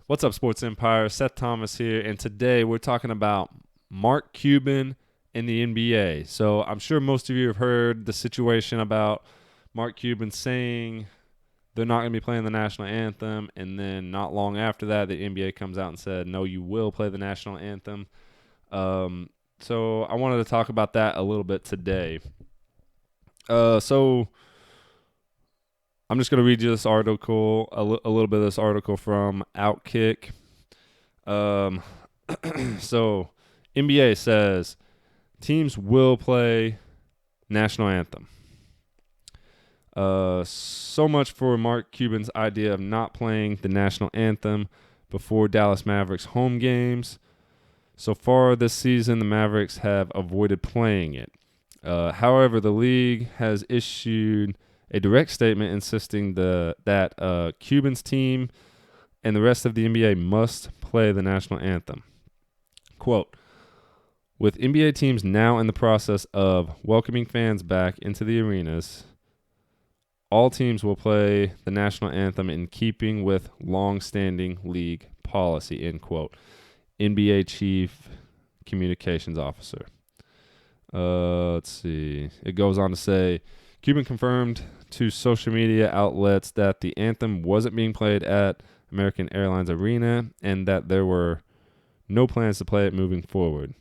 What's up, Sports Empire? Seth Thomas here, and today we're talking about Mark Cuban in the NBA. So I'm sure most of you have heard the situation about Mark Cuban saying they're not going to be playing the national anthem, and then not long after that, the NBA comes out and said, no, you will play the national anthem. So I wanted to talk about that a little bit today. So I'm just going to read you this article, a little bit of this article from Outkick. So NBA says teams will play national anthem. So much for Mark Cuban's idea of not playing the national anthem before Dallas Mavericks home games. So far this season, the Mavericks have avoided playing it. However, the league has issued a direct statement insisting that Cuban's team and the rest of the NBA must play the national anthem. Quote, with NBA teams now in the process of welcoming fans back into the arenas, all teams will play the national anthem in keeping with long-standing league policy, end quote. NBA Chief Communications Officer. Let's see. It goes on to say, Cuban confirmed to social media outlets that the anthem wasn't being played at American Airlines Arena and that there were no plans to play it moving forward.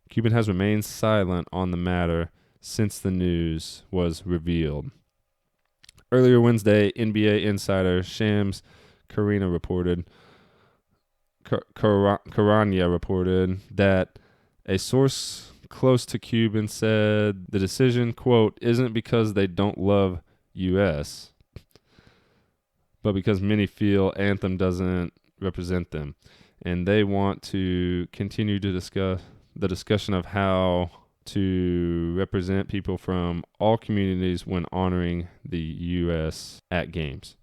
Cuban has remained silent on the matter since the news was revealed. Earlier Wednesday, NBA insider Shams Charania reported that a source close to Cuban said the decision, quote, isn't because they don't love U.S., but because many feel Anthem doesn't represent them, and they want to continue to discuss the discussion of how to represent people from all communities when honoring the U.S. at games.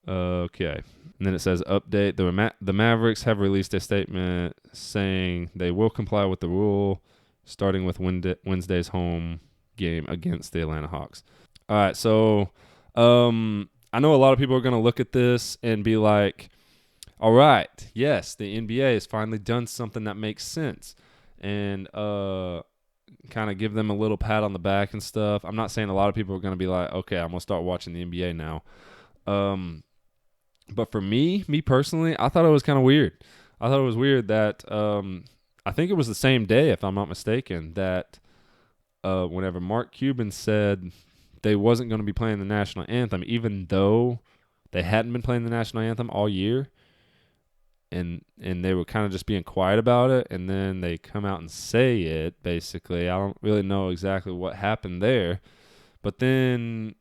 Okay. And then it says, update, the Mavericks have released a statement saying they will comply with the rule starting with Wednesday's home game against the Atlanta Hawks. All right, so I know a lot of people are going to look at this and be like, all right, yes, the NBA has finally done something that makes sense, and kind of give them a little pat on the back and stuff. I'm not saying a lot of people are going to be like, okay, I'm going to start watching the NBA now. But for me personally, I thought it was kind of weird. I thought it was weird that I think it was the same day, if I'm not mistaken, that whenever Mark Cuban said they wasn't going to be playing the national anthem, even though they hadn't been playing the national anthem all year, and they were kind of just being quiet about it, and then they come out and say it, basically. I don't really know exactly what happened there. But then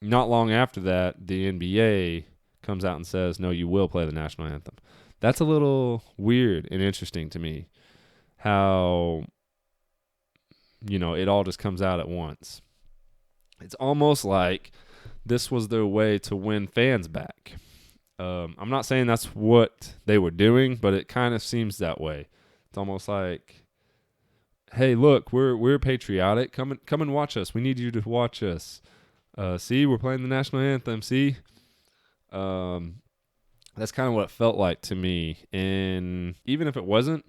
not long after that, the NBA comes out and says, no, you will play the national anthem. That's a little weird and interesting to me, how, it all just comes out at once. It's almost like this was their way to win fans back. I'm not saying that's what they were doing, but it kind of seems that way. It's almost like, hey, look, we're patriotic. Come and watch us. We need you to watch us. See, we're playing the national anthem. See, that's kind of what it felt like to me. And even if it wasn't,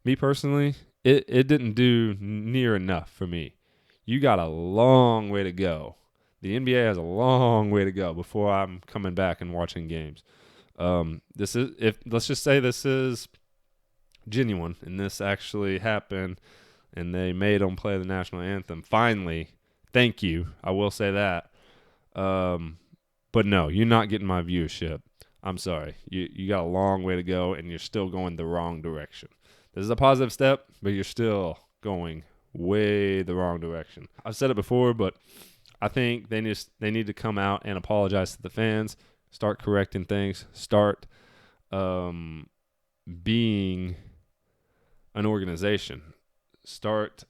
me personally, it didn't do near enough for me. You got a long way to go. The NBA has a long way to go before I'm coming back and watching games. Let's just say this is genuine and this actually happened and they made them play the national anthem. Finally, thank you. I will say that. But no, you're not getting my viewership. I'm sorry. You got a long way to go and you're still going the wrong direction. This is a positive step, but you're still going way the wrong direction. I've said it before, but I think they need to come out and apologize to the fans, start correcting things, start being an organization, start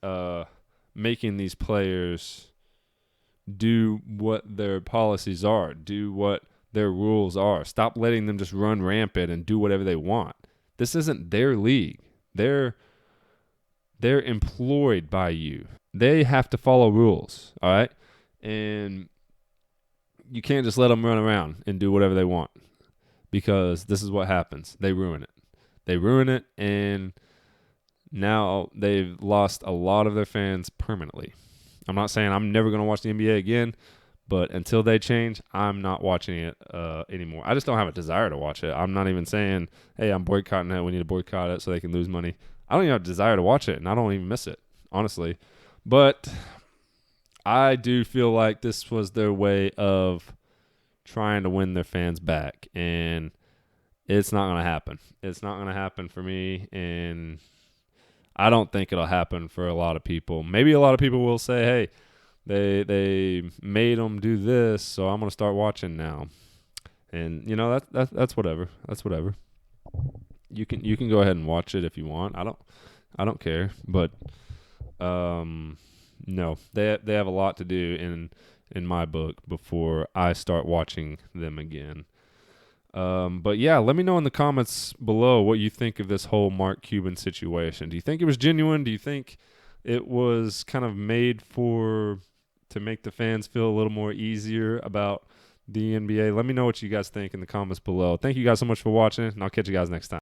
making these players do what their policies are, do what their rules are. Stop letting them just run rampant and do whatever they want. This isn't their league. They're employed by you. They have to follow rules, all right? And you can't just let them run around and do whatever they want. because this is what happens. They ruin it. They ruin it, and now they've lost a lot of their fans permanently. I'm not saying I'm never going to watch the NBA again, but until they change, I'm not watching it anymore. I just don't have a desire to watch it. I'm not even saying, hey, I'm boycotting it. We need to boycott it so they can lose money. I don't even have a desire to watch it, and I don't even miss it, honestly. But I do feel like this was their way of trying to win their fans back, and it's not going to happen. It's not going to happen for me, and I don't think it'll happen for a lot of people. Maybe a lot of people will say, hey, they made them do this, so I'm going to start watching now. And, that's whatever. That's whatever. You can go ahead and watch it if you want. I don't care, but no. They have a lot to do in my book before I start watching them again. But yeah, let me know in the comments below what you think of this whole Mark Cuban situation. Do you think it was genuine? Do you think it was kind of made to make the fans feel a little more easier about the NBA? Let me know what you guys think in the comments below. Thank you guys so much for watching, and I'll catch you guys next time.